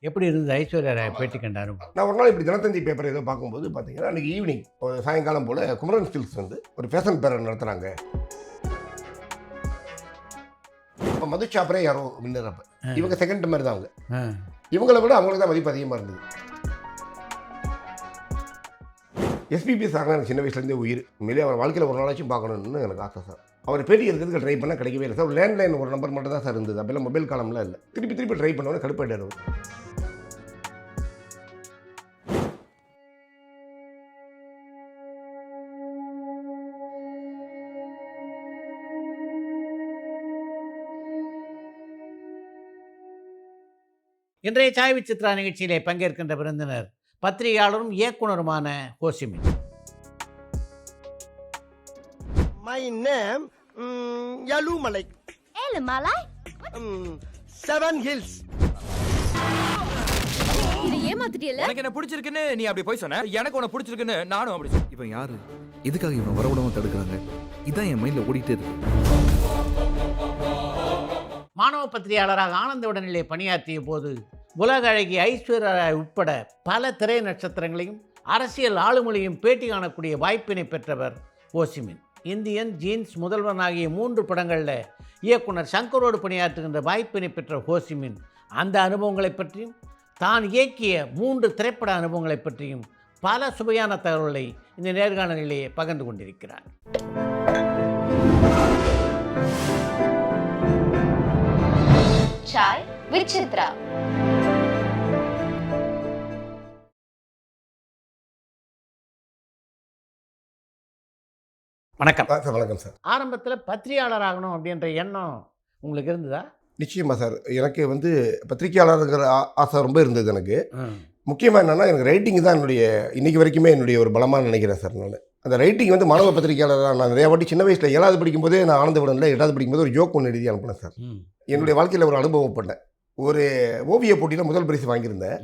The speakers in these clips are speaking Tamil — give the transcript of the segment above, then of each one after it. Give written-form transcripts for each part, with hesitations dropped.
எப்படி இருந்தது ஐஸ்வர்யா ராய் பேட்டி கண்ட அனுபவம்? நான் ஒரு நாள் இப்படி தினத்தந்தி பேப்பர் ஏதோ பார்க்கும்போது பார்த்தீங்கன்னா, அன்றைக்கி ஈவினிங் ஒரு சாயங்காலம் போல் குமரன் ஸ்டில்ஸ் வந்து ஒரு ஃபேஷன் பேரட் நடத்துகிறாங்க. அப்போ மதுச்சாப்பரே யாரோ வின்னர். அப்போ இவங்க செகண்ட் மாதிரி தான் அவங்க. இவங்களை விட அவங்களுக்கு தான் மதிப்பு அதிகமாக இருந்தது. எஸ்பிபி சார்னா எனக்கு சின்ன வயசுலேருந்தே உயிர். உண்மையிலே அவர் வாழ்க்கையில் ஒரு நாளாச்சும் பார்க்கணுன்னு எனக்கு ஆசை சார். அவர் பேட்டி எடுக்கிறதுக்கு ட்ரை பண்ணால் கிடைக்கவே இல்லை சார். லேண்ட்லைன் ஒரு நம்பர் மட்டும் தான் சார் இருந்தது. அப்போல்லாம் மொபைல் காலம்லாம் இல்லை. திருப்பி ட்ரை பண்ணோன்னே கடுப்பாயிட்டார். இன்றைய சாய் விசித்ரா நிகழ்ச்சியிலே பங்கேற்கின்ற விருந்தினர் பத்திரிகையாளரும் இயக்குனருமான Ho Chi Minh. My name Yalumalai. Yalumalai? 7 hills. இது ஏமாத்திட்டியல? எனக்கு என்ன பிடிச்சிருக்குன்னு நீ அப்படி போய் சொன்ன, எனக்கு உன்னை பிடிச்சிருக்குன்னு நானும் அப்படி சொன்னேன். இவன் யாரு? எதுக்காக இவன் வரவிடாம தடுக்கிறாங்க? இதான் என் மைண்ட்ல ஓடிட்டே இருக்கு. மாணவ பத்திரிகையாளராக ஆனந்த உடனிலே பணியாற்றிய போது உலக அழகி ஐஸ்வர்யா ராய் உட்பட பல திரை நட்சத்திரங்களையும் அரசியல் ஆளுமொழியும் பேட்டி காணக்கூடிய வாய்ப்பினை பெற்றவர் ஹோசிமின். இந்தியன், ஜீன்ஸ், முதல்வன் ஆகிய 3 படங்களில் இயக்குனர் சங்கரோடு பணியாற்றுகின்ற வாய்ப்பினை பெற்ற ஹோசிமின் அந்த அனுபவங்களை பற்றியும் தான் இயக்கிய 3 திரைப்பட அனுபவங்களை பற்றியும் பல சுவையான தகவல்களை இந்த நேர்காணலிலே பகிர்ந்து கொண்டிருக்கிறார். சாய் விசித்ரா. வணக்கம் சார் வணக்கம் சார். ஆரம்பத்தில் பத்திரிகையாளர் ஆகணும் அப்படின்ற எண்ணம் உங்களுக்கு இருந்ததா? நிச்சயமாக சார். எனக்கு வந்து பத்திரிகையாளருங்கிற ஆசை ரொம்ப இருந்தது எனக்கு. முக்கியமாக என்னென்னா, எனக்கு ரைட்டிங் தான் என்னுடைய இன்றைக்கி வரைக்குமே என்னுடைய ஒரு பலமாக நினைக்கிறேன் சார். நான் அந்த ரைட்டிங் வந்து மாணவ பத்திரிகையாளராக நான் நிறையா வாட்டி சின்ன வயசில் 7வது படிக்கும்போதே நான் ஆனந்த விடனில் 8வது படிக்கும்போது ஒரு ஜோக் ஒன்று எழுதி அனுப்பினேன் சார். என்னுடைய வாழ்க்கையில் ஒரு அனுபவம் பண்ணேன். ஒரு ஓவிய போட்டியில் முதல் பரிசு வாங்கியிருந்தேன்.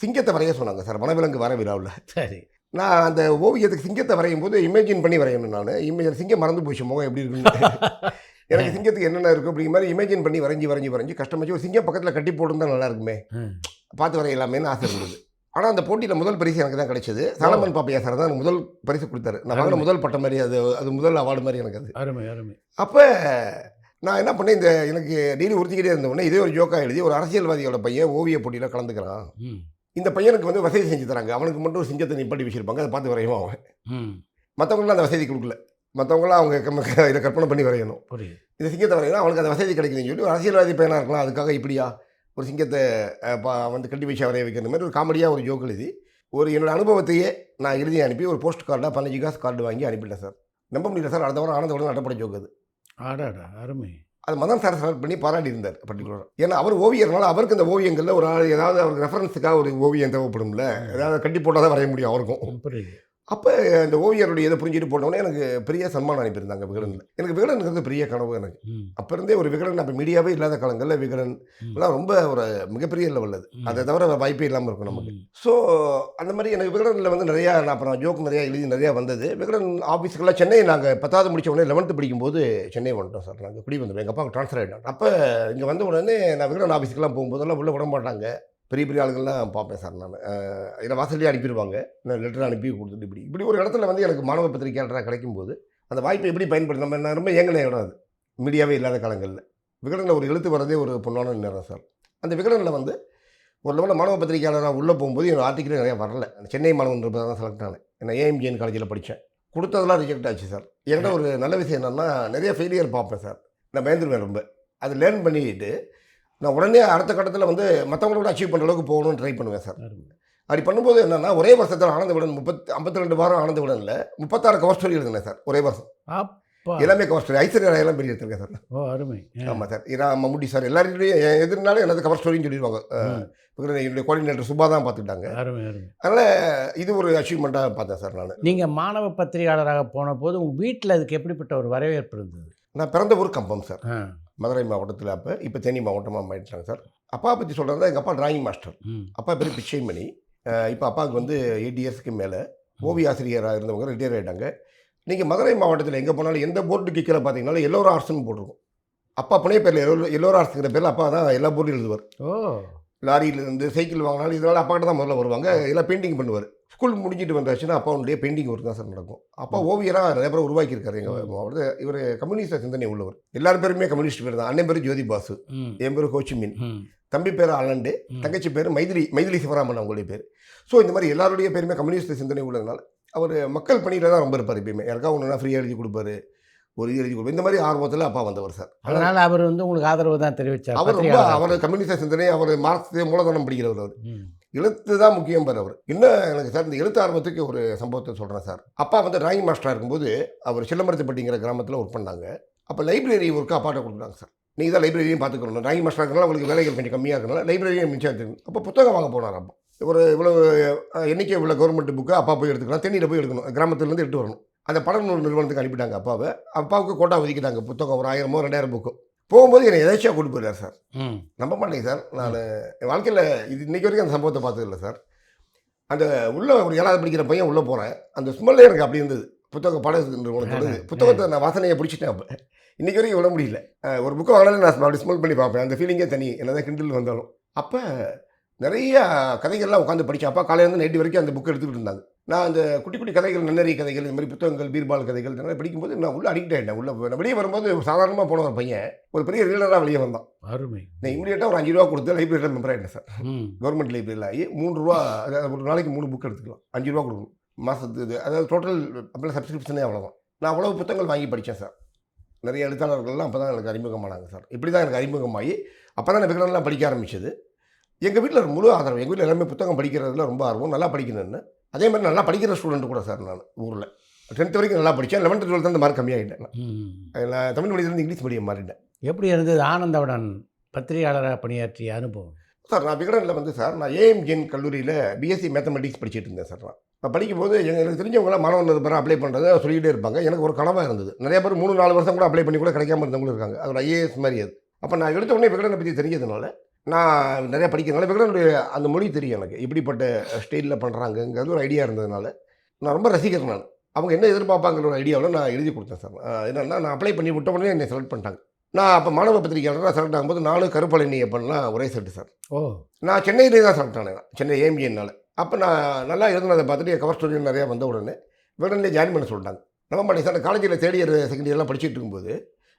சிங்கத்தை வரைய சொன்னாங்க சார், வனவிலங்கு வர விழாவில். சரி. நான் அந்த ஓவியத்துக்கு சிங்கத்தை வரையும் போது இமேஜின் பண்ணி வரையணும். நான் சிங்கம் மறந்து போச்சு முகம் எப்படி இருக்குன்னு. எனக்கு சிங்கத்துக்கு என்னென்ன இருக்கும் அப்படிங்கிற மாதிரி இமேஜின் பண்ணி வரைஞ்சி கஷ்டமாச்சு. ஒரு சிங்கம் பக்கத்தில் கட்டி போட்டுருந்தா நல்லா இருக்குமே, பார்த்து வரையலாமேன்னு ஆசை இருந்தது. ஆனால் அந்த போட்டியில் முதல் பரிசு எனக்கு தான் கிடைச்சது. சாலமன் பாப்பையா சார் தான் எனக்கு முதல் பரிசு கொடுத்தாரு. நான் வாங்கின முதல் பட்டம் மாதிரி, அது முதல் அவார்டு மாதிரி எனக்கு அது. அருமை. அப்போ நான் என்ன பண்ணேன், எனக்கு டெய்லி உறுத்திக்கிட்டே இருந்தவொடனே இதே ஒரு ஜோக்காக எழுதி, ஒரு அரசியல்வாதியோட பையன் ஓவிய போட்டியில் கலந்துக்கிறான், இந்த பையனுக்கு வந்து வசதி செஞ்சு தராங்க, அவனுக்கு மட்டும் ஒரு சிங்கத்தை நிப்பாட்டி வச்சுருப்பாங்க, அதை பார்த்து வரையும் அவன். மற்றவங்களாம் அந்த வசதி கொடுக்கல, மற்றவங்களாம் அவங்க இதை கற்பனை பண்ணி வரையணும். இந்த சிங்கத்தை வரையணும், அவனுக்கு அந்த வசதி கிடைக்குதுன்னு சொல்லி ஒரு அரசியல்வாதி பையனாக இருக்கலாம், அதுக்காக இப்படியா ஒரு சிங்கத்தை வந்து கட்டி வச்சு வரைய வைக்கிற மாதிரி ஒரு காமெடியாக ஒரு ஜோக் எழுதி என்னோடய அனுபவத்தையே நான் எழுதி அனுப்பி ஒரு போஸ்ட் கார்டாக 15 காசு கார்டு வாங்கி அனுப்பிட்டேன் சார். நம்ப முடியல சார், அடுத்த வாரம் ஆனந்த உடனே நடப்பட ஜோக் அது. அருமை. அது மதன் சார் செலக்ட் பண்ணி பாராட்டி இருந்தார் பர்டிகுலராக. ஏன்னா அவர் ஓவியர்னால அவருக்கு இந்த ஓவியங்களில் ஒரு ஆள் ஏதாவது அவருக்கு ரெஃபரன்ஸுக்காக ஒரு ஓவியம் தேவைப்படும்ல, ஏதாவது கட்டி போட்டால் தான் வரைய முடியும் அவருக்கும். அப்போ இந்த ஓவியருடைய இதை புரிஞ்சுட்டு போட்டோன்னே எனக்கு பெரிய சன்மானம் அனுப்பியிருந்தாங்க விகடனில். எனக்கு விகடனுங்கிறது பெரிய கனவு எனக்கு. அப்போ இருந்தே ஒரு விகடன், அப்போ மீடியாவே இல்லாத காலங்களில் விகடன் எல்லாம் ரொம்ப ஒரு மிகப்பெரிய லெவல். அது அதை தவிர வாய்ப்பே இல்லாமல் இருக்கும் நமக்கு. ஸோ அந்த மாதிரி எனக்கு விகடனில் வந்து நிறையா, நான் அப்புறம் ஜோக் நிறையா எழுதி நிறையா வந்தது. விகடன் ஆஃபீஸுக்கெல்லாம் சென்னை, நாங்கள் 10வது முடித்த உடனே 11th படிக்கும்போது சென்னை வந்துட்டோம் சார். நாங்கள் குடி வந்துடுவோம், எங்கள் அப்பாவுக்கு ட்ரான்ஸ்ஃபர் ஆகிட்டோம். அப்போ இங்கே வந்த உடனே நான் விகடன் ஆஃபீஸுக்கெல்லாம் போகும்போதெல்லாம் உள்ளே விட மாட்டாங்க. பெரிய ஆளுங்கள்லாம் பார்ப்பேன் சார். நான் இதை வாசல்லே அனுப்பிடுவாங்க, நான் லெட்டர் அனுப்பி கொடுத்துட்டு இப்படி ஒரு இடத்துல வந்து எனக்கு மாணவ பத்திரிகையாளராக கிடைக்கும்போது அந்த வாய்ப்பை எப்படி பயன்படுத்த, நான் ரொம்ப ஏங்கின இடம் அது. மீடியாவே இல்லாத காலங்களில் விகடனில் ஒரு எழுத்து வரதே ஒரு பொண்ணான நேரம் சார். அந்த விகடனில் வந்து ஒரு லெவலில் மாணவ பத்திரிகையாளராக உள்ளே போகும்போது என்னோட ஆர்டிக்கலே நிறையா வரல. சென்னை மாணவன் தான் செலக்ட் ஆனேன். நான் ஏஎம்ஜிஎன் காலேஜில் படித்தேன். கொடுத்ததெல்லாம் ரிஜெக்ட் ஆச்சு சார். என்கிட்ட ஒரு நல்ல விஷயம் என்னென்னா, நிறைய ஃபெயிலியர் பார்ப்பேன் சார். நான் பயந்துருவேன் ரொம்ப. அது லேர்ன் பண்ணிட்டு நான் உடனே அடுத்த கட்டத்தில் வந்து மற்றவங்களோட அச்சீவ் பண்ணுற அளவுக்கு போகணும்னு ட்ரை பண்ணுவேன் சார். அப்படி பண்ணும்போது என்னென்னா, ஒரே வருஷத்தில் ஆனந்த விடன் 52 வாரம் ஆனந்த விடனில் 36 கவர் ஸ்டோரி எழுதினேன் சார் ஒரே வருஷம். எல்லாமே கவர் ஸ்டோரி. ஐஸ்வர்யா ராய் எல்லாம் பெரிய எடுத்திருக்கேன் சார். அருமை. ஆமாம் சார். மம்முட்டி சார் எல்லாருடைய எதிர்னாலும் எனது கவர் ஸ்டோரின்னு சொல்லிடுவாங்க. என்னுடைய கோஆர்டினேட்டர் சுபா தான் பார்த்துக்கிட்டாங்க. அதனால் இது ஒரு அச்சீவ்மெண்ட்டாக பார்த்தேன் சார். நீங்கள் மாணவ பத்திரிகையாளராக போன போது உங்கள் வீட்டில் அதுக்கு எப்படிப்பட்ட ஒரு வரவேற்பு இருந்தது? நான் பிறந்த ஊர் கம்பம் சார், மதுரை மாவட்டத்தில். இப்போ தேனி மாவட்டமாக மாறிட்டாங்க சார். அப்பா பற்றி சொல்கிறதா, எங்கள் அப்பா டிராயிங் மாஸ்டர். அப்பா பேர் பிச்சைமணி. இப்போ அப்பாவுக்கு வந்து 8 இயர்ஸ்க்கு மேலே ஓவிய ஆசிரியராக இருந்தவங்க ரிட்டையர் ஆகிட்டாங்க. நீங்கள் மதுரை மாவட்டத்தில் எங்கே போனாலும் எந்த போர்டுக்கு கீழே பார்த்தீங்கன்னாலும் எல்லோரும் ஆர்ட்ஸ்னு போட்டிருக்கும். அப்பா புனைய பேரில் எல்லோரும் ஆர்ட்ஸுங்கிற பேரில் அப்பா தான் எல்லா போர்டும் எழுதுவார். லாரியிலேருந்து சைக்கிள் வாங்கினாலும் இதனால் அப்பாக்கிட்ட தான் முதல்ல வருவாங்க. எல்லாம் பெயிண்டிங் பண்ணுவார். ஸ்கூல் முடிஞ்சிட்டு வந்தாச்சுன்னா அப்பாவுடைய பெயிண்டிங் ஒர்க் தான் சார் நடக்கும். அப்பா ஓவியராக நிறைய பேர் உருவாக்கியிருக்காரு எங்கள் மாவட்டத்தில். இவர் கம்யூனிஸ்ட் சிந்தனை உள்ளவர். எல்லாரும் பேருமே கம்யூனிஸ்ட் பேர் தான். அண்ணன் பேர் ஜோதி பாசு, என் பேர் ஹோச்சிமின், தம்பி பேர் ஆலண்டு, தங்கச்சி பேர் மைதிலி சிவராமன் அவங்களுடைய பேர். ஸோ இந்த மாதிரி எல்லாருடைய பேருமே கம்யூனிஸ்ட் சிந்தனை உள்ளதுனால அவர் மக்கள் பணியில் தான் ரொம்ப இருப்பார். எப்பயுமே யாருக்காவது ஒன்றுனா ஃப்ரீயாக எழுதி கொடுப்பாரு, ஒரு இது எழுதி கொடுப்பாரு. இந்த மாதிரி ஆர்வத்தில் அப்பா வந்தவர் சார். அதனால் அவர் வந்து உங்களுக்கு ஆதரவு தான் தெரிவித்தார். அவர் ரொம்ப அவர் கம்யூனிஸ்ட் சிந்தனை, அவர் மார்க்ஸ் மூலதனம் படிக்கிறவர். அவர் எழுத்து தான் முக்கியம் பார். அவர் இன்னும் எனக்கு சார் இந்த எழுத்து ஆர்வத்துக்கு ஒரு சம்பவத்தை சொல்கிறேன் சார். அப்பா வந்து டிராயிங் மாஸ்டராக இருக்கும்போது அவர் சில்லமரத்துப்பட்டிங்கிற கிராமத்தில் ஒர்க் பண்ணாங்க. அப்போ லைப்ரரி ஒர்க்கு அப்பாட்ட கொடுத்தாங்க சார். நீங்கள் தான் லைப்ரரியும் பார்த்துக்கணும். டிராயிங் மாஸ்டராக இருக்கிறனால உங்களுக்கு வேலைகள் கொஞ்சம் கம்மியாக இருக்கனால லைப்ரரியும் மிச்சம் எடுத்துக்கணும். அப்போ புத்தகம் வாங்க போனார். அப்போ ஒரு இவ்வளோ எண்ணிக்கை இவ்வளோ கவர்மெண்ட் புக்கு அப்பா போய் எடுத்துக்கலாம். தேனியில் போய் எடுக்கணும், கிராமத்துலேருந்து எடுத்து வரணும். அந்த படநூல் நிறுவனத்துக்கு அனுப்பிட்டாங்க அப்பாவை. அப்பாவுக்கு கோட்டா ஒதுக்கிட்டாங்க புத்தகம் ஒரு 1000 2000 புக்கு. போகும்போது என்னை எதாச்சியாக கூட்டு போயிடார் சார். நம்ப மாட்டேங்க சார், நான் என் வாழ்க்கையில் இது இன்றைக்கி வரைக்கும் அந்த சம்பவத்தை பார்த்ததில்லை சார். அந்த உள்ளே ஒரு 7வது படிக்கிற பையன் உள்ளே போகிறேன். அந்த ஸ்மெல்லே எனக்கு அப்படி இருந்தது. புத்தக பட நிறுவனத்தோடு புத்தகத்தை நான் வாசனையை பிடிச்சிட்டேன். அப்போ இன்றைக்கி வரைக்கும் விட முடியல. ஒரு புக்கை வாங்கினாலும் நான் அப்படி ஸ்மெல் பண்ணி பார்ப்பேன். அந்த ஃபீலிங்கே தனி, என்ன தான் கிண்டில் வந்தாலும். அப்போ நிறைய கதைகள்லாம் உட்காந்து படித்தேன். அப்பா காலையிலேருந்து நைட்டு வரைக்கும் அந்த புக்கை எடுத்துக்கிட்டு இருந்தாங்க. நான் அந்த குட்டி குட்டி கதைகள், நன்னறி கதைகள், இந்த மாதிரி புத்தகங்கள், பீர்பால் கதைகள் இதெல்லாம் படிக்கும்போது நான் உள்ளே அடிக்ட் ஆகிட்டேன். உள்ளே வெளியே வரும்போது சாதாரணமாக போன ஒரு பையன் ஒரு பெரிய ரீலராக வெளியே வந்தான். அருமை. நான் இமீடியட்டாக ஒரு 5 ரூபா கொடுத்து லைப்ரரியில் மெம்பர் ஆகிட்டேன் சார். கவர்மெண்ட் லைப்ரரியில் ஆகி 3 ரூபா, அதாவது ஒரு நாளைக்கு 3 புக் எடுத்துக்கலாம். 5 ரூபா கொடுக்கணும் மாதத்துக்கு. அதாவது டோட்டல் அப்படிலாம் சப்ஸ்கிரிப்ஷனே அவ்வளோதான். நான் அவ்வளோ புத்தகங்கள் வாங்கி படித்தேன் சார். நிறைய எழுத்தாளர்கள்லாம் அப்போ தான் எனக்கு அறிமுகமானாங்க சார். இப்படி தான் எனக்கு அறிமுகமாகி அப்போ தான் விகடனெலாம் படிக்க ஆரம்பிச்சது. எங்கள் வீட்டில் முழு ஆதரவு. எங்கள் வீட்டில் எல்லாமே புத்தகம் படிக்கிறதுல ரொம்ப ஆர்வம், நல்லா படிக்கணும்னு. அதே மாதிரி நல்லா படிக்கிற ஸ்டூடெண்ட் கூட சார். நான் ஊரில் 10th வரைக்கும் நல்லா படித்தேன். 11th 12th அந்த மார்க் கம்மியாகிட்டேன். நான் தமிழ் மீடியத்துலேருந்து இங்கிலீஷ் மீடியம் மாறிட்டேன். எப்படி இருந்தது ஆனந்தவுடன் பத்திரிகையாளராக பணியாற்றிய அனுபவம் சார்? நான் விகடனில் வந்து சார், நான் ஏஎம்ஜிஎன் கல்லூரியில் பிஎஸ்சி மேத்தமெட்டிக்ஸ் படிச்சுட்டு இருந்தேன் சார். நான் படிக்கும்போது எனக்கு தெரிஞ்சவங்களாம் மாணவன் நிருபராக அப்ளை பண்ணுறதை சொல்லிக்கிட்டே இருப்பாங்க. எனக்கு ஒரு கனவாக இருந்தது. நிறைய பேர் 3-4 வருஷம் கூட அப்ளை பண்ணி கூட கிடைக்காம இருந்தவங்களும் இருக்காங்க. அது ஒரு ஐஏஎஸ் மாதிரி. அது அப்போ நான் எடுத்த உடனே விகடனை பற்றி தெரிஞ்சதுனால நான் நிறையா படிக்கிறதுனால விகடனுடைய அந்த மொழி தெரியும் எனக்கு. இப்படிப்பட்ட ஸ்டைலில் பண்ணுறாங்கங்கிறது ஒரு ஐடியா இருந்ததுனால நான் ரொம்ப ரசிக்கிறேன். நான் அவங்க என்ன எதிர்பார்ப்பாங்கிற ஒரு ஐடியாவில் நான் எழுதி கொடுத்தேன் சார். என்னென்னா நான் அப்ளை பண்ணி விட்ட உடனே என்னை செலக்ட் பண்ணிட்டாங்க. நான் அப்போ மாணவ பத்திரிகையாளராக செலக்ட் ஆகும்போது 4 கருப்பழனி பண்ணலாம் ஒரே செட்டு சார். நான் சென்னையிலே தான் செலக்ட் ஆனேன். சென்னை ஏஎம்ஜிஎன்னால். அப்போ நான் நல்லா எழுதுனதை பார்த்துட்டு என் கவர் ஸ்டோரி நிறையா வந்த உடனே விகடனிலே ஜாயின் பண்ண சொல்லிட்டாங்க. நம்ம மாட்டேன் சார். காலேஜில் 3rd இயர் 2nd இயர்லாம் படிச்சுட்டு இருக்கும்போது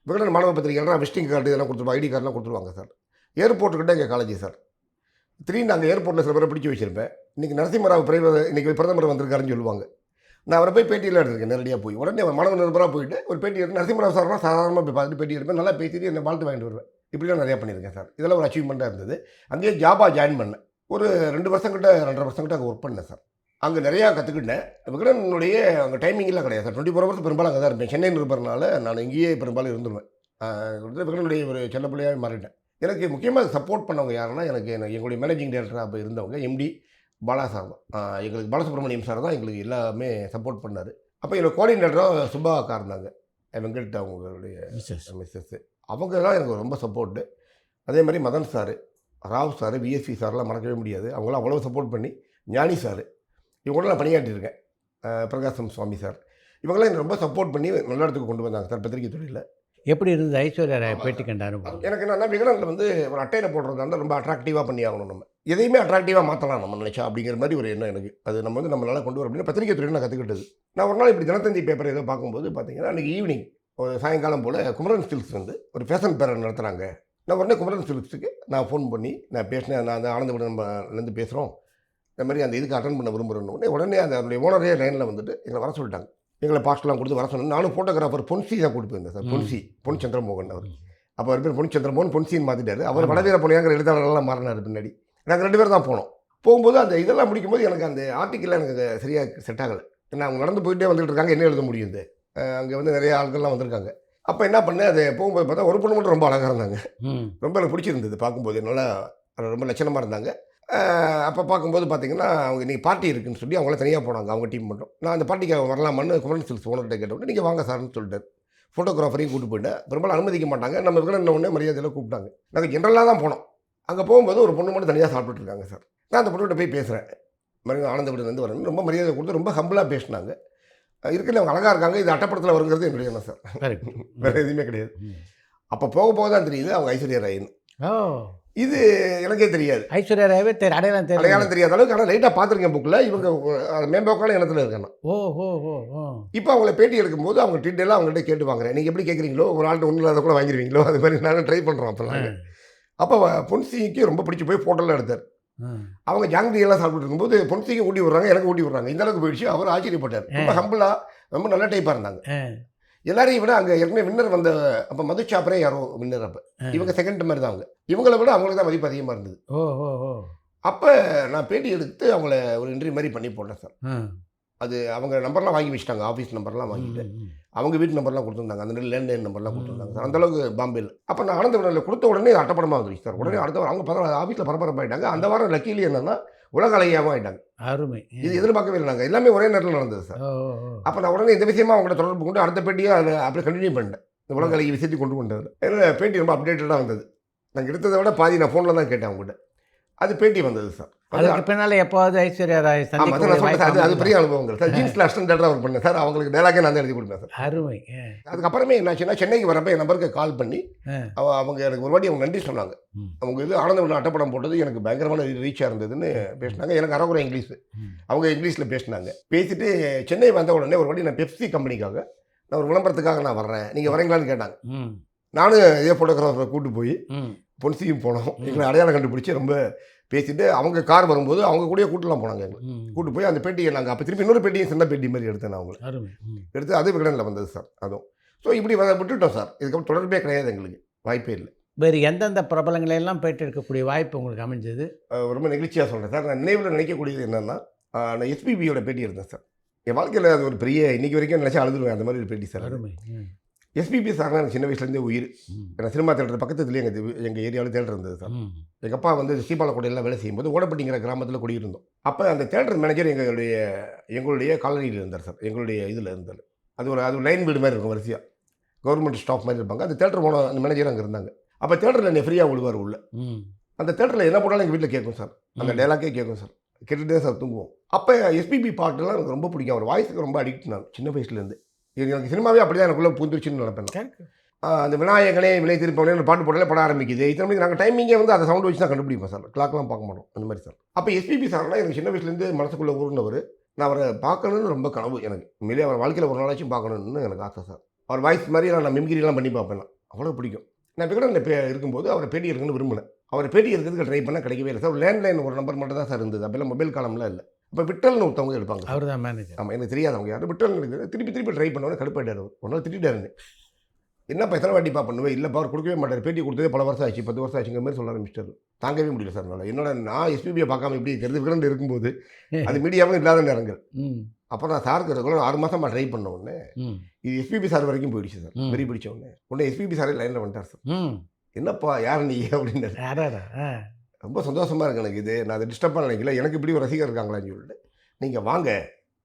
விகடன் மாணவ பத்திரிகையாளராக விசிட்டிங் கார்டு இதெல்லாம் கொடுத்துருவாங்க, ஐடி கார்டெலாம் கொடுத்துருவாங்க சார். ஏர்போர்ட்டுக்கிட்ட எங்கள் காலேஜ் சார். திடீர்னு நாங்கள் ஏர்போர்ட்டில் சில பேரை பிடிச்சி வச்சுருப்பேன். இன்றைக்கி நரசிம்மராவ் இன்றைக்கி பிரதமர் வந்திருக்காருன்னு சொல்லுவாங்க. நான் அவரை போய் பேட்டியெல்லாம் எடுத்திருக்கேன். நேரடியாக போய் உடனே மாணவ நிருபராக போயிட்டு ஒரு பேட்டி எடுத்து நரசிம்மராவ் சார்லாம் சாதாரணமாக போய் பார்த்துட்டு பேட்டி எடுப்பேன். நல்லா பேசிட்டு என்னை வாழ்த்து வாங்கிட்டு வருவேன். இப்படிலாம் நிறையா பண்ணியிருக்கேன் சார். இதெல்லாம் ஒரு அச்சீவ்மெண்ட்டாக இருந்தது. அங்கேயே ஜாபாக ஜாயின் பண்ணேன். ஒரு 2 வருஷம் கிட்ட 2.5 வருஷம் கிட்ட அங்கே ஒர்க் பண்ணேன் சார். அங்கே நிறையா கற்றுக்கிட்டேன். விகடனுடைய அங்கே டைமிங்லாம் கிடையாது சார். 24 hours பெரும்பாலும் அங்கே தான் இருப்பேன். சென்னை நிருபர்னால நான் இங்கேயே பெரும்பாலும் இருந்துருவேன். விகடனுடைய ஒரு செல்ல பிள்ளையாக மாறிட்டேன். எனக்கு முக்கியமாக சப்போர்ட் பண்ணவங்க யாருன்னா எங்களுடைய மேனேஜிங் டைரக்டராக அப்போ இருந்தவங்க எம்டி பாலா சார் தான். எங்களுக்கு பாலசுப்ரமணியம் சார் தான் எங்களுக்கு எல்லாமே சப்போர்ட் பண்ணார். அப்போ என்னோட கோஆர்டினேட்டராக சுபா அக்கா இருந்தாங்க, வெங்கட் அவங்களுடைய மிஸ்ஸஸ்ஸு. அவங்க தான் எனக்கு ரொம்ப சப்போர்ட்டு. அதே மாதிரி Madan sir, Rao sir, VSC சார்லாம் மறக்கவே முடியாது. அவங்களாம் அவ்வளோ சப்போர்ட் பண்ணி, ஞானி சார் இவங்களோட நான் பணியாற்றியிருக்கேன். பிரகாசம் சுவாமி சார் இவங்களாம் எனக்கு ரொம்ப சப்போர்ட் பண்ணி நல்ல இடத்துக்கு கொண்டு வந்தாங்க சார் பத்திரிகை துறையில். எப்படி இருந்தது ஐஸ்வர்யா ராய் பேட்டி கண்ட அனுபவம்? எனக்கு என்னன்னா விகடனில் வந்து ஒரு அட்டையில் போடுறதா இருந்தால் ரொம்ப அட்ராக்டிவாக பண்ணி ஆகணும். நம்ம எதையுமே அட்ராக்டிவாக மாற்றலாம் நம்ம நினச்சா அப்படிங்கிற மாதிரி ஒரு எண்ணம் எனக்கு. அது நம்ம வந்து நம்மளால் கொண்டு வர அப்படின்னு பத்திரிகை துறையில் நான் கற்றுக்கிட்டது. நான் ஒரு நாள் இப்படி தினத்தந்தி பேப்பர் ஏதோ பார்க்கும்போது பார்த்தீங்கன்னா அன்றைக்கி ஈவினிங் ஒரு சாயங்காலம் போல் குமரன் ஸ்டில்ஸ் வந்து ஒரு ஃபேஷன் பேரட் நடத்துகிறாங்க. நான் உடனே குமரன் ஸ்டில்ஸுக்கு நான் ஃபோன் பண்ணி நான் பேசினேன். நான் அந்த ஆனந்தபுரம் நம்மலேருந்து பேசுகிறோம், இந்த மாதிரி அந்த இதுக்கு அட்டன் பண்ண விரும்புகிறேன்னு. உடனே அதனுடைய ஓனரே லைனில் வந்துட்டு எங்களை வர சொல்லிட்டாங்க. எங்களை பாஸ்ட்லாம் கொடுத்து வர சொன்னேன். நானும் ஃபோட்டோகிராஃபர் பொன்சி தான் கூட்டு போயிருந்தேன் சார். பொன் சந்திரமோகன் அவர். அப்போ அவர் பேர் பொன் சந்திரமோகன், பொன்சின்னு மாற்றிட்டார். அவர் வடவீர பொன்னியாங்கிற எழுத்தாளர்கள்லாம் மாறினார் பின்னாடி. நாங்கள் 2 பேர் தான் போனோம். போகும்போது அந்த இதெல்லாம் முடிக்கும்போது எனக்கு அந்த ஆர்டிக்கெல்லாம் எனக்கு சரியாக செட் ஆகலை. ஏன்னா அவங்க நடந்து போயிட்டே வந்துட்டு இருக்காங்க, என்ன எழுத முடியும்? அங்கே வந்து நிறைய ஆட்கள்லாம் வந்திருக்காங்க. அப்போ என்ன பண்ணேன், அதை போகும்போது பார்த்தா ஒரு பொண்ணு மட்டும் ரொம்ப அழகாக இருந்தாங்க. ரொம்ப எனக்கு பிடிச்சிருந்தது பார்க்கும்போது. நல்லா ரொம்ப லட்சணமாக இருந்தாங்க. அப்போ பார்க்கும்போது பார்த்தீங்கன்னா அவங்க இன்றைக்கி பார்ட்டி இருக்குதுன்னு சொல்லி அவங்கள தனியாக போனாங்க, அவங்க டீம் மட்டும். நான் அந்த பார்ட்டிக்கு வரலாமான்னு குமரன் ஸ்டில்ஸ் ஓனர்கிட்ட கேட்டவுடனே நீங்கள் வாங்க சார்னு சொல்லிட்டார். ஃபோட்டோகிராஃபரையும் கூப்பிட்டு போயிட்டேன். பெரும்பாலும் அனுமதிக்க மாட்டாங்க. நம்ம விகடன் உடனே மரியாதையில் கூப்பிட்டாங்க. நாங்கள் ஜென்ரலாக தான் போனோம். அங்கே போகும்போது ஒரு பொண்ணு மட்டும் தனியாக சாப்பிட்டுருக்காங்க சார். நான் அந்த பொண்ணுகிட்ட போய் பேசுகிறேன், மறுபடியும் ஆனந்தபுரத்துலேருந்து வரேன். ரொம்ப மரியாதை கொடுத்து ரொம்ப ஹம்பிளாக பேசினாங்க. இருக்கிற அவங்க அழகாக இருக்காங்க, இது அட்டப்படத்தில் வருங்கிறது என்னுடைய எண்ணம் சார். வேறு எதுவுமே கிடையாது. அப்போ போக போக தான் தெரியுது அவங்க ஐஸ்வர்யா ராயின்னு. இது எனக்கே தெரியாது. ஐஸ்வர்யா ராயவே அடையாளம் தெரியும். அடையாளம் தெரியாத அளவுக்கு. ஆனால் லைட்டாக பார்த்துருக்கேன் புக்கில். இவங்க மேம்போக்கான இனத்தில் இருக்கணும். ஓ ஓ ஓ ஓ. இப்போ அவங்கள பேட்டி எடுக்கும்போது அவங்க டீட்டெயிலாக அவங்கள்ட்ட கேட்டு வாங்குறேன். நீங்கள் எப்படி கேட்குறீங்களோ ஒரு ஆள்கிட்ட ஒன்றும் இல்லாத கூட வாங்கிடுவீங்களோ, அது மாதிரி நானும் ட்ரை பண்ணுறோம். அப்போ நாங்கள் அப்போ பொன்சிக்கு ரொம்ப பிடிச்சி போய் ஃபோட்டோலாம் எடுத்தார். அவங்க ஜாங்கிரியெல்லாம் சாப்பிட்டு இருக்கும்போது பொன்சிக்கு ஊட்டி விட்றாங்க, எனக்கு ஊட்டி விட்றாங்க. இந்த அளவுக்கு போயிடுச்சு. அவர் ஆச்சரியப்பட்டார். ரொம்ப ஹம்பிளாக ரொம்ப நல்ல டைப்பாக இருந்தாங்க. எல்லாரையும் விட அங்கே ஏற்கனவே வின்னர் வந்த அப்போ மது சாப்பரே யாரோ வின்னர். அப்போ இவங்க செகண்ட் மாதிரி தான். அவங்க இவங்களை விட அவங்களுக்கு தான் மதிப்பு அதிகமாக இருந்தது. ஓ ஓ ஓ. அப்போ நான் பேட்டி எடுத்து அவங்கள ஒரு இன்டர்வியூ மாதிரி பண்ணி போட்டேன் சார். அது அவங்க நம்பர்லாம் வாங்கி வச்சுட்டாங்க. ஆஃபீஸ் நம்பர்லாம் வாங்கிட்டு அவங்க வீட்டு நம்பர்லாம் கொடுத்துருந்தாங்க. அந்த லேண்ட்லைன் நம்பர்லாம் கொடுத்துருந்தாங்க சார். அந்தளவுக்கு பாம்பேயில். அப்போ நான் ஆனந்த விடனில் கொடுத்த உடனே அட்டப்படமாக வந்துருச்சு சார். உடனே அடுத்த வாரம் அவங்க ஆஃபீஸில் பரபரப்பாயிட்டாங்க. அந்த வாரம் லக்கிலி என்னன்னா உலக அழகியாகவும் ஆகிட்டாங்க. அருமை. இது எதிர்பார்க்கவே இல்லை. நாங்கள் எல்லாமே ஒரே நேரத்தில் நடந்தது சார். அப்போ நான் உடனே இந்த விஷயமா அவங்கள தொடர்பு கொண்டு அடுத்த பேட்டியை அதில் அப்படியே கண்டினியூ பண்ணிட்டேன். இந்த உலக அழகி விஷயத்தை கொண்டு வந்தது. ஏன்னா பேட்டி ரொம்ப அப்டேட்டடாக வந்தது. நாங்கள் எடுத்ததை விட பாதி நான் ஃபோனில் தான் கேட்டேன் அவங்ககிட்ட. அது பேட்டி வந்தது சார். அதுக்கு பின்னால் எப்போது ஐஸ்வர்யா ராய் அது பெரிய அனுபவங்கள் சார். ஜீன்ஸில் அசிஸ்டன்டாக ஒர்க் பண்ணேன் சார். அவங்களுக்கு டைலாகே நான் தான் எழுதி கொடுத்தேன் சார். அருமை. அதுக்கப்புறமே என்னாச்சுன்னா சென்னைக்கு வரப்போ என் நம்பருக்கு கால் பண்ணி அவங்க எனக்கு ஒரு வாட்டி அவங்க நன்றி சொன்னாங்க. அவங்க இது ஆனந்த விடனில் அட்டப்படம் போட்டது எனக்கு பயங்கரமான ரீச்சாக இருந்ததுன்னு பேசினாங்க. எனக்கு அறகுறை இங்கிலீஷ். அவங்க இங்கிலீஷில் பேசினாங்க. பேசிட்டு சென்னை வந்த உடனே ஒரு வாட்டி நான் பெப்சி கம்பெனிக்காக நான் ஒரு விளம்பரத்துக்காக நான் வர்றேன், நீங்கள் வரீங்களான்னு கேட்டாங்க. நானும் இதே ஃபோட்டோகிராஃபரை கூப்பிட்டு போய் பொன்சியும் போனோம். எங்களை அடையாளம் கண்டுபிடிச்சி ரொம்ப பேசிட்டு அவங்க கார் வரும்போது அவங்க கூட கூட்டலாம் போனாங்க. எங்களை கூப்பிட்டு போய் அந்த பேட்டியை நாங்கள் அப்போ திருப்பி இன்னொரு பேட்டியும் சின்ன பேட்டி மாதிரி எடுத்தேன். நான் அவங்களை எடுத்து அது விகடனில் வந்தது சார். அதுவும் ஸோ இப்படி விட்டுட்டோம் சார். இதுக்கப்புறம் தொடர்பே கிடையாது, எங்களுக்கு வாய்ப்பே இல்லை. வேறு எந்தெந்த பிரபலங்களெல்லாம் பேட்டி எடுக்கக்கூடிய வாய்ப்பு உங்களுக்கு அமைஞ்சது? ரொம்ப நெகிழ்ச்சியாக சொல்கிறேன் சார். நான் நினைவில் நினைக்கக்கூடியது என்னென்னா நான் எஸ்பிபியோட பேட்டி எடுத்தேன் சார். என் வாழ்க்கையில் அது ஒரு பெரிய இன்றைக்கி வரைக்கும் நினச்சா அழுதுருவேன். அந்த மாதிரி ஒரு பேட்டி சார். அருமை. எஸ்பிபி சார்னா எனக்கு சின்ன வயசுலேருந்தே உயிர். ஏன்னா சினிமா தேட்டர் பக்கத்துலேயே எங்கள் ஏரியாவில் தேட்டர் இருந்தது சார். எங்கள் அப்பா வந்து சீபாலக்கோட்டையெல்லாம் வேலை செய்யும்போது ஓடப்பட்டிங்கிற கிராமத்தில் குடியிருந்தோம். அப்போ அந்த தேட்டர் மேனேஜர் எங்களுடைய காலனியில் இருந்தார் சார். எங்களுடைய இதில் இருந்தார். அது லைன் வீடு மாதிரி இருக்கும், வரிசையாக கவர்மெண்ட் ஸ்டாஃப் மாதிரி இருப்பாங்க. அந்த தேட்டர் போன அந்த மேனேஜர் அங்கே இருந்தாங்க. அப்போ தேட்டரில் என்னை ஃப்ரீயாக விடுவார் உள்ள. அந்த தேட்டரில் என்ன போனாலும் எங்கள் வீட்டில் கேட்கும் சார். அந்த டைலாக்கே கேட்கும் சார். கேட்டுகிட்டே சார் தூங்குவோம். அப்போ எஸ்பிபி பாட்டுலாம் எனக்கு ரொம்ப பிடிக்கும். அவர் வாய்ஸுக்கு ரொம்ப அடிக்ட். நான் சின்ன வயசுலேருந்து எனக்கு சினிமாவே அப்படி தான் எனக்குள்ளே பூந்துருச்சுன்னு நினைப்பேன். அந்த விநாயகனே விலை திருப்பவனே பாட்டு போட்டாலே படம் ஆரம்பிக்குது. இத்தனை மணிக்கு நாங்கள் டைமிங்கே வந்து அதை சவுண்ட் வச்சு தான் கண்டுபிடிப்போம் சார். கிளாக்லாம் பார்க்க மாட்டோம் அந்த மாதிரி சார். அப்போ எஸ்பிபி சார்லாம் எனக்கு சின்ன வயசுலேருந்து மனசுக்குள்ளே ஊர்னவர். நான் அவரை பார்க்கணுன்னு ரொம்ப கனவு எனக்கு. உண்மையிலே அவர் வாழ்க்கையில் ஒரு நாளாச்சும் பார்க்கணுன்னு எனக்கு ஆசை சார். அவர் வாய்ஸ் மாதிரி நான் மிமிகிரிலாம் பண்ணி பார்ப்பேன். அவ்வளோ பிடிக்கும். நான் விகடனில் இருக்கும்போது அவரை பேட்டி இருக்குன்னு விரும்பினேன். அவர் பேட்டி இருக்கிறதுக்கு ட்ரை பண்ணால் கிடைக்கவே இல்லை சார். லேண்ட்லைன் ஒரு நம்பர் மட்டும் தான் சார் இருந்தது. அப்போல்லாம் மொபைல் காலம்லாம் இல்லை. அப்போ விட்டல்னு ஒருத்தவங்க எடுப்பாங்க. அவர் தான் மேனேஜர். ஆமாம், எனக்கு தெரியாதவங்க யாரும். விட்டல் இருக்குது. திருப்பி ட்ரை பண்ணவொடனே கடுப்பாயிட்டார். ஒரு நாள் திட்டாருன்னு. என்னப்பா எத்தனை வாட்டிப்பா பண்ணுவேன்? இல்லைப்பா அவர் கொடுக்கவே மாட்டார். பேட்டி கொடுத்ததே பல வருஷம் ஆச்சு, 10 வருஷம் ஆச்சுங்கிற மாதிரி சொல்ல ஆரம்பிச்சிட்டாரு. தாங்கவே முடியல சார். நான் எஸ்பிபியை பார்க்காம இப்படி இருக்கிறது விகடன் இருக்கும்போது அது மீடியாவும் இல்லாத நேரங்கள். அப்போ நான் சாருக்கு இருக்கணும் 6 மாதமாக ட்ரை பண்ண உடனே இது எஸ்பிபி சார் வரைக்கும் போயிடுச்சு சார். வெறி பிடிச்ச உடனே எஸ்பிபி சாரே லைனில் வந்துட்டார் சார். என்னப்பா யார் நீ அப்படின்னாரு. ரொம்ப சந்தோஷமாக இருக்கு எனக்கு. இது நான் அதை டிஸ்டர்பாக நினைக்கல. எனக்கு இப்படி ஒரு ரசிகர் இருக்காங்களான்னு சொல்லிட்டு நீங்கள் வாங்க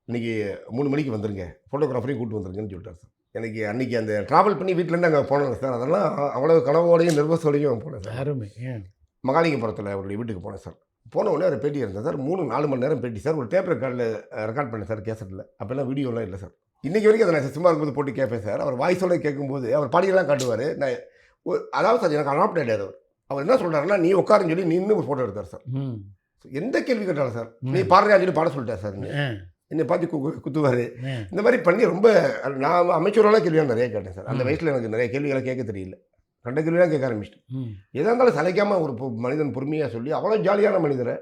இன்றைக்கி 3 மணிக்கு வந்துருங்க, ஃபோட்டோகிராஃபரையும் கூப்பிட்டு வந்துருங்கன்னு சொல்லிட்டார் சார். எனக்கு அன்றைக்கி அந்த ட்ராவல் பண்ணி வீட்டிலேருந்து அங்கே போனேன் சார். அதெல்லாம் அவ்வளோ கனவோடையும் நர்வஸோடையும் போனேன் சார். அருமை. மகாலிங்கபுரத்தில் அவருடைய வீட்டுக்கு போனேன் சார். போன உடனே ஒரு பேட்டி இருந்தேன் சார். 3-4 மணி நேரம் பேட்டி சார். ஒரு டேப் ரெக்கார்ட் பண்ணேன் சார் கேசட்டில். அப்போல்லாம் வீடியோலாம் இல்லை சார். இன்றைக்கி வரைக்கும் அதை நான் சும்மா இருக்கும்போது போட்டு கேட்பேன் சார். அவர் வாய்ஸோட கேட்கும்போது அவர் பாடியெல்லாம் காட்டுவார். நான் அதாவது சார் எனக்கு அடாப்ட் ஆகிடார். அவர் என்ன சொல்கிறாருன்னா நீ உட்காருன்னு சொல்லி நின்று ஒரு ஃபோட்டோ எடுத்தார் சார். எந்த கேள்வி கேட்டாலும் சார் நீ பாடுறியான்னு சொல்லி பாட சொல்லிட்டார் சார். என்னை பார்த்து குத்துவார். இந்த மாதிரி பண்ணி ரொம்ப நான் அமைச்சரோலாம் கேள்வியாக நிறைய கேட்டேன் சார். அந்த வயசில் எனக்கு நிறைய கேள்விகளை கேட்க தெரியல. கண்ட கேள்வியெல்லாம் கேட்க ஆரம்பிச்சிட்டேன். எதாக இருந்தாலும் சளைக்காமல் ஒரு மனிதன் பொறுமையாக சொல்லி அவ்வளோ ஜாலியான மனிதரை,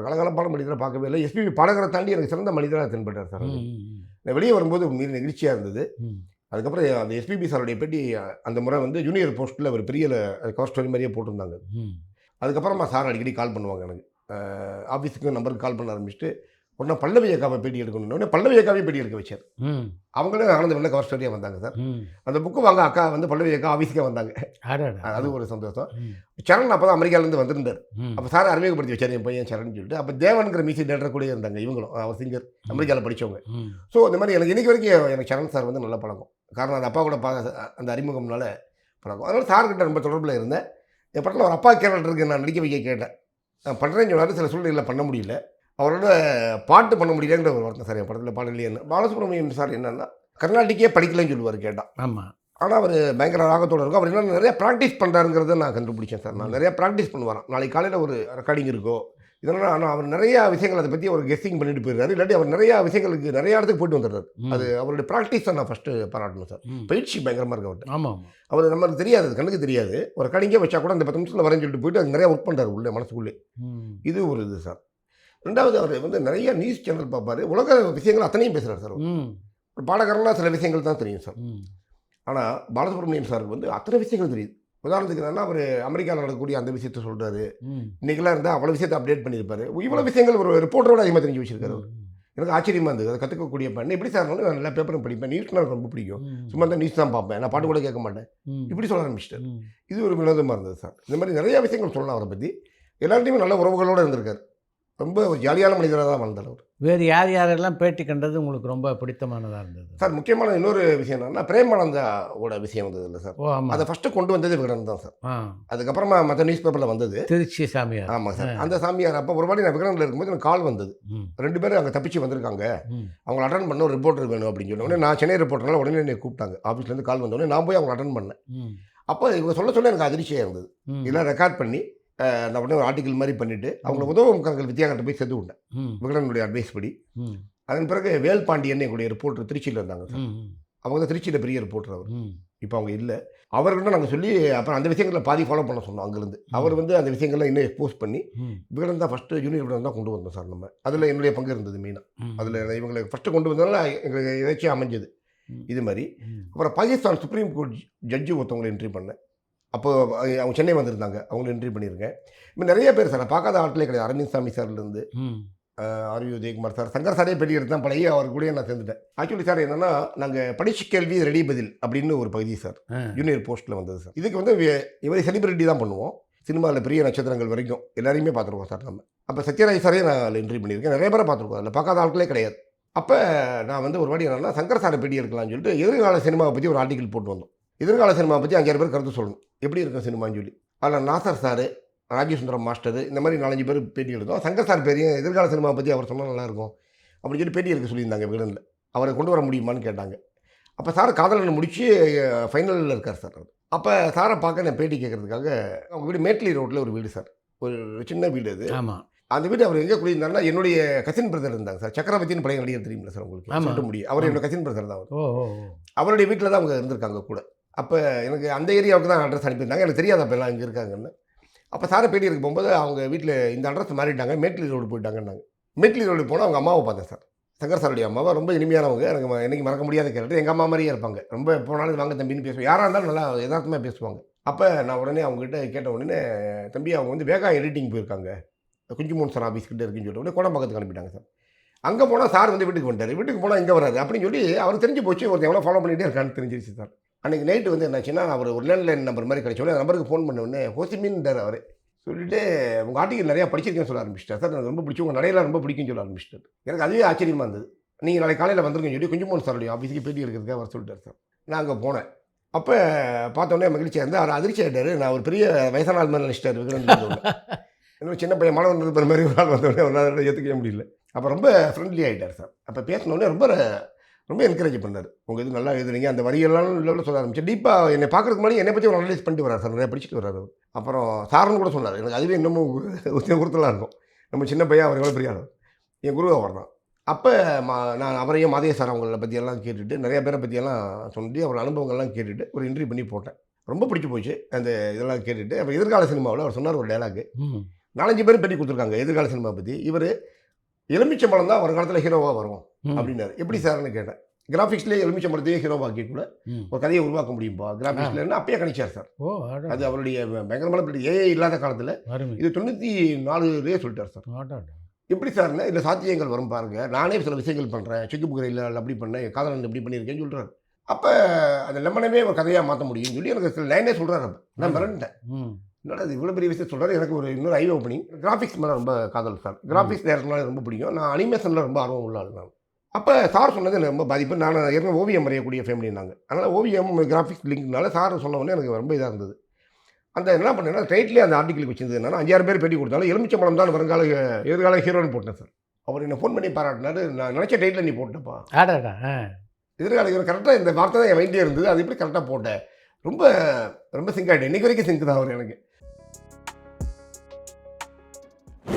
கலகலப்பான மனிதரை பார்க்கவே இல்லை. எஸ்பிபி பாடகரை தாண்டி எனக்கு சிறந்த மனிதராக தென்பட்டார் சார். நான் வெளியே வரும்போது மீறி நெகிழ்ச்சியாக இருந்தது. அதுக்கப்புறம் அந்த எஸ்பிபி சாருடைய பேட்டி அந்த முறை வந்து ஜூனியர் போஸ்ட்டில் ஒரு பெரிய கவர் ஸ்டோரி மாதிரியே போட்டிருந்தாங்க. அதுக்கப்புறமா சார் அடிக்கடி கால் பண்ணுவாங்க எனக்கு. ஆஃபீஸுக்கு நம்பருக்கு கால் பண்ண ஆரம்பிச்சுட்டு உடனே பல்லவி அக்காவை பேட்டி எடுக்கணும்னு பல்லவி அக்காவே பேட்டி எடுக்க வச்சார். அவங்களும் ஆனந்த விடனில் கவர் ஸ்டோரியாக வந்தாங்க சார். அந்த புக்கு வாங்க அக்கா வந்து பல்லவி அக்கா ஆஃபீஸுக்கே வந்தாங்க. அது ஒரு சந்தோஷம். சரண் அப்போ தான் அமெரிக்காவிலேருந்து வந்திருந்தார். அப்போ சாரை அறிமுகப்படுத்தி வச்சார் என் பையன் சரண் சொல்லிட்டு. அப்போ தேவன்கிற மியூசிக் டேரக்டர் கூட இருந்தாங்க இவங்களும். அவர் சிங்கர், அமெரிக்காவில் படித்தவங்க. ஸோ இந்த மாதிரி எனக்கு இன்றைக்கி வரைக்கும் எனக்கு சரண் சார் வந்து நல்ல பழக்கம். காரணம் அந்த அப்பா கூட அந்த அறிமுகம்னால பழக்கம். அதனால் சார்கிட்ட ரொம்ப தொடர்பில் இருந்தேன். என் படத்தில் ஒரு அப்பா கேரக்டருக்கு நான் நடிக்க வைக்க கேட்டேன். நான் பண்ணுறேன்னு சொன்னார். சில சூழ்நிலையில் பண்ண முடியல. அவரோட பாட்டு பண்ண முடியலங்கிற ஒரு வார்த்தை சார். என் படத்தில் பாடலையேன்னு பாலசுப்ரமணியம் சார் என்னன்னா கர்நாடிக்கே படிக்கலன்னு சொல்லுவார் கேட்டால். ஆமாம். ஆனால் அவர் பயங்கர ராகத்தோடு இருக்கும். அவர் என்ன நிறைய ப்ராக்டிஸ் பண்ணுறாருங்கிறத நான் கண்டுபிடிச்சேன் சார். நான் நிறைய ப்ராக்டிஸ் பண்ணுவாராம். நாளைக்கு காலையில் ஒரு ரெக்கார்டிங் இருக்கோ இதெல்லாம். ஆனால் அவர் நிறையா விஷயங்கள் அதை பற்றி அவர் கெஸ்ஸிங் பண்ணிட்டு போயிருக்காரு. இல்லாட்டி அவர் நிறையா விஷயங்களுக்கு நிறையா இடத்துக்கு போயிட்டு வந்துடுறாரு. அது அவருடைய ப்ராக்டிஸ் தான் நான் ஃபஸ்ட்டு பாராட்டணும் சார். பயிற்சி பயங்கரமாக இருக்கு அவர்கிட்ட. ஆமாம். அவர் நம்மளுக்கு தெரியாது, அது கண்ணுக்கு தெரியாது. ஒரு ரெக்கார்டிங்கே வச்சா கூட அந்த 10 நிமிஷத்தில் வரைஞ்சி சொல்லிட்டு போயிட்டு அது நிறையா ஒர்க் பண்ணுறாரு உள்ளே மனசுக்குள்ளே. இது ஒரு இது சார். ரெண்டாவது அவர் வந்து நிறைய நியூஸ் சேனல் பார்ப்பார். உலக விஷயங்கள் அத்தனையும் பேசுகிறார் சார். ஒரு பாடகரெல்லாம் சில விஷயங்கள் தான் தெரியும் சார். ஆனால் பாலசுப்ரமணியம் சாருக்கு வந்து அத்தனை விஷயங்கள் தெரியுது. உதாரணத்துக்கு என்னன்னா, அவர் அமெரிக்காவில் நடக்கக்கூடிய அந்த விஷயத்த சொல்கிறாரு. இன்றைக்கெல்லாம் இருந்தால் அவ்வளோ விஷயத்தை அப்டேட் பண்ணியிருப்பார். இவ்வளோ விஷயங்கள் ஒரு ரிப்போர்ட்டரோட அதிகமாக தெரிஞ்சு வச்சிருக்காரு அவர். எனக்கு ஆச்சரியமாக இருந்தது. அதை கற்றுக்கக்கூடிய பண்ணி எப்படி சார் நான் எல்லா பேப்பரும் படிப்பேன். நியூஸ்னால் எனக்கு ரொம்ப பிடிக்கும். சும்மா தான் நியூஸ் தான் பார்ப்பேன். நான் பாட்டு கூட கேட்க மாட்டேன். இப்படி சொல்ல ஆரம்பிச்சிட்டார். இது ஒரு வினோதமாக இருந்தது சார். இந்த மாதிரி நிறையா விஷயங்கள் சொல்லலாம் அவரை பற்றி. எல்லார்ட்டையுமே நல்ல உறவுகளோடு இருந்திருக்காரு. ரொம்ப ஒரு ஜாலியான மனிதராக தான் வாழ்ந்தார் அவர். வேறு யாரெல்லாம் பேட்டி கண்டது உங்களுக்கு ரொம்ப பிடித்தமானதாக இருந்தது சார்? முக்கியமான இன்னொரு விஷயம் என்னன்னா, பிரேமானந்தாவோட விஷயம் வந்தது இல்லை சார். அதை ஃபஸ்ட்டு கொண்டு வந்தது விகடன் தான் சார். அதுக்கப்புறமா மற்ற நியூஸ் பேப்பரில் வந்தது திருச்சி சாமியார். ஆமாம் சார். அந்த சாமியார் அப்போ ஒரு வாட்டி நான் விகடனில் இருக்கும்போது எனக்கு கால் வந்தது. 2 பேரும் அங்கே தப்பிச்சு வந்திருக்காங்க, அவங்களை அட்டன் பண்ண ஒரு ரிப்போர்ட்டர் வேணும் அப்படின்னு சொன்ன உடனே நான் சென்னை ரிப்போர்ட்டர்னால உடனே என்னை கூப்பிட்டாங்க. ஆஃபீஸ்லேருந்து கால் வந்தோடனே நான் போய் அவங்களை அட்டன் பண்ணேன். அப்போ இவங்க சொல்ல எனக்கு அதிர்ச்சியாக இருந்தது. இதெல்லாம் ரெக்கார்ட் பண்ணி நான் உடனே ஒரு ஆர்டிக்கல் மாதிரி பண்ணிவிட்டு அவங்களை உதவும் முகங்கள் வித்தியாகிட்ட போய் சேர்த்து விட்டேன் விகடனுடைய அட்வைஸ் படி. அதன் பிறகு வேல் பாண்டியன் எங்களுடைய ரிப்போர்ட்டர் திருச்சியில் இருந்தாங்க சார். அவங்க தான் திருச்சியில் பெரிய ரிப்போர்ட்டர் அவர். இப்போ அவங்க இல்லை. அவர்கிட்ட நாங்கள் சொல்லி அப்புறம் அந்த விஷயங்களில் பாதி ஃபாலோ பண்ண சொன்னோம் அங்கேருந்து. அவர் வந்து அந்த விஷயங்கள்லாம் இன்னும் எக்ஸ்போஸ் பண்ணி விகடன் தான் ஃபஸ்ட்டு ஜூனியர் விகடன் தான் கொண்டு வந்தோம் சார். நம்ம அதில் என்னுடைய பங்கு இருந்தது மெயினாக. அதில் இவங்களை ஃபஸ்ட்டு கொண்டு வந்ததுனால எங்களுக்கு ஏதாச்சும் அமைஞ்சது இது மாதிரி. அப்புறம் பாகிஸ்தான் சுப்ரீம் கோர்ட் ஜட்ஜு ஒருத்தவங்களை என்ட்ரி பண்ணேன். அப்போ அவங்க சென்னை வந்திருந்தாங்க, அவங்கள என்ட்ரி பண்ணியிருக்கேன். இப்போ நிறைய பேர் சார் நான் பார்க்காத ஆட்களே கிடையாது. அரவிந்த் சாமி சார்லேருந்து ஆர்வி உதயகுமார் சார், சங்கர் சாரே பெரிய எடுத்து தான் பழகி அவர் கூட நான் சேர்ந்துட்டேன். ஆக்சுவலி சார் என்னென்னா, நாங்கள் படிச்சு கேள்வி ரெடி பதில் அப்படின்னு ஒரு பகுதி சார் ஜூனியர் போஸ்ட்டில் வந்தது சார். இதுக்கு வந்து இவரை செலிபிரிட்டி தான் பண்ணுவோம். சினிமாவில் பெரிய நட்சத்திரங்கள் வரைக்கும் எல்லாரையுமே பார்த்துருக்கோம் சார் நம்ம. அப்போ சத்யராஜ் சாரே நான் அதில் என்ட்ரி பண்ணியிருக்கேன். நிறைய பேரை பார்த்துருக்கோம், அதில் பார்க்காத ஆட்களே கிடையாது. அப்போ நான் வந்து ஒரு வாட்டி என்னன்னா, சங்கர் சாரை பெட்டி எடுக்கலாம்னு சொல்லிட்டு எதிர்கால சினிமாவை பற்றி ஒரு ஆர்டிக்கல் போட்டு வந்தோம். எதிர்கால சினிமா பற்றி 5-6 பேர் கருத்து சொல்லணும், எப்படி இருக்கும் சினிமான்னு சொல்லி. அதில் நாசர் சார், ராஜீவ் சுந்தரம் மாஸ்டர், இந்த மாதிரி 4-5 பேர் பேட்டி எடுத்தோம். சங்கர் சார் பெரிய எதிர்கால சினிமா பற்றி அவர் சொன்னால் நல்லாயிருக்கும் அப்படின்னு சொல்லி பேட்டி எடுக்க சொல்லியிருந்தாங்க விகடனில். அவரை கொண்டு வர முடியுமான்னு கேட்டாங்க. அப்போ சார் காதலனை முடித்து ஃபைனலில் இருக்கார் சார் அவர். அப்போ சாரை பார்க்க நான் பேட்டி கேட்குறதுக்காக அவங்க வீடு மேட்லி ரோட்டில் ஒரு வீடு சார், ஒரு சின்ன வீடு அது. ஆமாம். அந்த வீடு அவர் எங்கே குடியிருந்தாருன்னா, என்னுடைய கசின் பிரதர் இருந்தாங்க சார். சக்கரவர்த்தின்னு பழைய நடிகர் தெரியுமில்ல சார் உங்களுக்கு? சொல்ல முடியும். அவர் என்னோட கசின் பிரதர் தான் அவர். அவருடைய வீட்டில் தான் அவங்க இருந்திருக்காங்க கூட. அப்போ எனக்கு அந்த ஏரியாவுக்கு தான் அட்ரஸ் அனுப்பியிருந்தாங்க. எனக்கு தெரியாது அப்போ எல்லாம் இங்கே இருக்காங்கன்னு. அப்போ சாரை பேட்டி எடுக்க போகும்போது அவங்க வீட்டில் இந்த அட்ரஸ் மாறிட்டாங்க, மேட்லி ரோடு போயிட்டாங்கன்னாங்க. மேட்லி ரோடு போனால் அவங்க அம்மாவை பார்த்தேன் சார். சங்கர் சாருடைய அம்மாவை ரொம்ப இனிமையானவங்க. எனக்கு என்னைக்கு மறக்க முடியாத கேரக்டர். எங்கள் அம்மா மாதிரியே இருப்பாங்க. ரொம்ப போனாலும் வாங்க தம்பின்னு பேசுவாங்க. யாராக இருந்தாலும் நல்லா யதார்த்தமாக பேசுவாங்க. அப்போ நான் உடனே அவங்ககிட்ட கேட்ட உடனே, தம்பி அவங்க வந்து வேகா எடிட்டிங் போயிருக்காங்க, குஞ்சுமோன் சார் ஆஃபீஸ் கிட்டே இருக்குன்னு சொல்லிட்டு உடனே கோடம்பாக்கத்துக்கு அனுப்பிட்டாங்க சார். அங்கே போனால் சார் வந்து வீட்டுக்கு வந்துட்டார். வீட்டுக்கு போனால் இங்கே வராது அப்படின்னு சொல்லி அவர் தெரிஞ்சு போச்சு. ஒருத்தர் எவ்வளோ ஃபாலோ பண்ணிகிட்டே இருக்கான்னு தெரிஞ்சிருச்சு சார். அன்றைக்கி நைட்டு வந்து என்னாச்சுன்னா, அவர் ஒரு லேண்ட்லைன் நம்பர் மாதிரி கிடைச்சோடனே நம்பருக்கு ஃபோன் பண்ண உடனே ஹோசிமின்டார் அவர் சொல்லிட்டு, உங்கள் ஆர்டிக்கல் நிறையா படிச்சிருக்கேன்னு சொல்ல ஆரம்பிச்சிட்டார் சார். எனக்கு ரொம்ப பிடிச்சி, உங்கள் நடையெல்லாம் ரொம்ப பிடிக்குன்னு சொல்ல ஆரம்பிச்சிட்டார். எனக்கு அதுவே ஆச்சரியமாக இருந்தது. நீங்கள் நாளைக்கு காலையில் வந்துருங்கன்னு சொல்லி குஞ்சுமோன் சாருடைய ஆஃபீஸுக்கு பேட்டி எடுக்கிறதுக்காக வர சொல்லிட்டார் சார். நான் அங்கே போனேன். அப்போ பார்த்தோன்னே மகிழ்ச்சியாக இருந்தால் அவர் அதிர்ச்சி ஆகிட்டார். நான் ஒரு பெரிய வயசான ஆள் மாதிரி நினச்சிட்டார் விகடன். இன்னும் சின்ன பையன் மாணவன் இருக்கிற மாதிரி ஒரு ஆள் வந்தோடனே ஒரு நாள் ஏற்றுக்கவே முடியல. அப்போ ரொம்ப ஃப்ரெண்ட்லி ஆகிட்டார் சார். அப்போ பேசினோடனே ரொம்ப என்கரேஜ் பண்ணார். உங்கள் இது நல்லா எழுதுறீங்க, அந்த வரியெல்லாம் லெவலில் சொல்ல ஆரம்பிச்சு. டீப்பாக என்னை பார்க்குறதுக்கு முன்னாடி என்னை பற்றி ஒரு அனலைஸ் பண்ணிட்டு வரார் சார். நிறையா படிச்சுட்டு வராரு. அப்புறம் சார்னு கூட சொன்னார். எனக்கு அதுவே இன்னமும் குருத்தலாக இருக்கும். நம்ம சின்ன பையன், அவர் எவ்வளோ பெரிய ஆள், என் குரு அவர் தான். அப்போ நான் அவரையும் மாதேஷ் சார் அவங்கள பற்றியெல்லாம் கேட்டுட்டு, நிறைய பேரை பற்றியெல்லாம் சொல்லி அவர் அனுபவங்கள்லாம் கேட்டுட்டு ஒரு இன்டர்வியூ பண்ணி போட்டேன். ரொம்ப பிடிச்சி போச்சு அந்த இதெல்லாம் கேட்டுட்டு. அப்போ எதிர்கால சினிமாவில் அவர் சொன்னார் ஒரு டைலாகு. 4-5 பேரும் பேட்டி கொடுத்துருக்காங்க எதிர்கால சினிமா பற்றி. இவர் எலுமிச்சம்பழம் தான் ஒரு காலத்தில் ஹீரோவாக வரும் அப்படின்னாரு. எப்படி சார்னு கேட்டேன். கிராஃபிக்ஸ்லேயே எலுமிச்சம்பழத்தையே ஹீரோவாக்கி கூட ஒரு கதையை உருவாக்க முடியும்பா கிராஃபிக்ஸ்லன்னு அப்பயே கணிச்சார் சார். அது அவருடைய பயங்கரமான ஏஐ இல்லாத காலத்தில் இது 94 சொல்லிட்டார் சார். எப்படி சார்னா இதில் சாத்தியங்கள் வரும் பாருங்கள், நானே சில விஷயங்கள் பண்ணுறேன், செக்கு புகரையில் அப்படி பண்ணேன், காதலன் எப்படி பண்ணியிருக்கேன்னு சொல்கிறார். அப்போ அந்த லெமனவே ஒரு கதையாக மாற்ற முடியும்னு சொல்லி எனக்கு சில லைனே சொல்கிறார். அப்போ நான் மிரண்டேன். என்னடா அது இவ்வளோ பெரிய விஷயம் சொல்கிறார். எனக்கு ஒரு இன்னொரு ஐ ஓப்பனிங். கிராஃபிக்ஸ் மேலே ரொம்ப காதல் சார். கிராஃபிக்ஸ் டேரக்டர்னால ரொம்ப பிடிக்கும். நான் அனிமேஷனில் ரொம்ப ஆர்வம் உள்ள ஆள் நான். அப்போ சார் சொன்னது எனக்கு ரொம்ப பாதிப்பு. நான் ஏற்கனவே ஓவியம் வரையக்கூடிய ஃபேமிலினாங்க. அதனால் ஓவியம் கிராஃபிக்ஸ் லிங்க்னால சார் சொன்ன உடனே எனக்கு ரொம்ப இதாக இருந்தது. அந்த என்ன பண்ணேன்னா டைட்டிலே அந்த ஆர்டிக்கலுக்கு வச்சிருந்தது என்னன்னா, 5-6 பேர் பேட்டி கொடுத்தாலும் எலுமிச்சம்பழம் தான் வருங்கால எதிர்கால ஹீரோன்னு போட்டேன் சார். அவர் என்னை ஃபோன் பண்ணி பாராட்டினார். நான் நினச்ச டைட்டில் நீ போட்டப்பா. எதிர்கால கரெக்டாக இந்த வார்த்தை தான் என் மைண்ட்லேயே இருந்தது. அது எப்படி கரெக்டாக போட்டேன். ரொம்ப ரொம்ப சிங்க் ஆகிட்டேன். இன்றைக்கி வரைக்கும் சிங்க் தான் அவர் எனக்கு.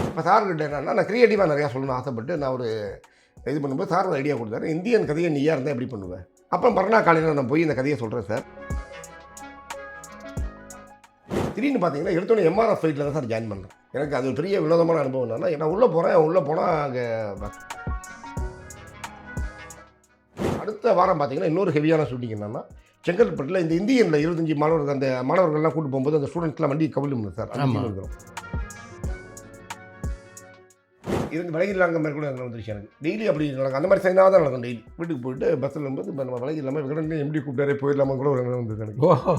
இப்போ சார்கிட்ட என்னன்னா, நான் க்ரியேட்டிவாக நிறையா சொல்லணும்னு ஆசைப்பட்டு நான் ஒரு இது பண்ணும்போது சார் ஒரு ஐடியா கொடுத்தாரு. இந்தியன் கதையை நீயா இருந்தால் எப்படி பண்ணுவேன். அப்போ மறுநாள் காலையில் நான் போய் இந்த கதையை சொல்கிறேன் சார். திடீர்னு பார்த்தீங்கன்னா எடுத்தோன்னே எம்ஆர்எஃப் ஃபைட்டில் தான் சார் ஜாயின் பண்ணேன். எனக்கு அது ஒரு பெரிய வினோதமான அனுபவம் என்னன்னா, நான் உள்ளே போனால் அங்கே அடுத்த வாரம் பார்த்தீங்கன்னா இன்னொரு ஹெவியான ஷூட்டிங் என்னன்னா, செங்கல்பட்டில் இந்த இந்தியனில் 25 மாணவர்கள் அந்த மாணவர்கள்லாம் கூட்டு போகும்போது அந்த ஸ்டூடெண்ட்ஸ்லாம் வண்டி கவிழும் சார். இருக்கிறோம் இருந்து விலகிடலாங்க மாதிரி கூட வந்துருச்சு எனக்கு. டெய்லி அப்படி நடக்கும். அந்த மாதிரி சைனாக தான் நடக்கும். டெய்லி வீட்டுக்கு போயிட்டு பஸ்ஸில் இருக்கும்போது இப்போ நம்ம விலகி இல்லாமல் விகடனே எப்படி கூப்பிட்டாரே போயிடலாமா கூட ஒரு எண்ணம் வந்தது எனக்கு. ஓஹோ.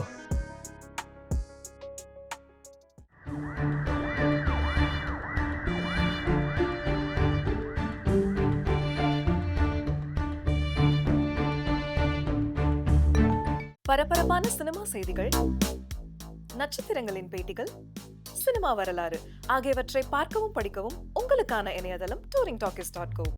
பரபரப்பான சினிமா செய்திகள், நட்சத்திரங்களின் பேட்டிகள், சினிமா வரலாறு ஆகியவற்றை பார்க்கவும் படிக்கவும் உங்களுக்கான இணையதளம் touringtalkies.co.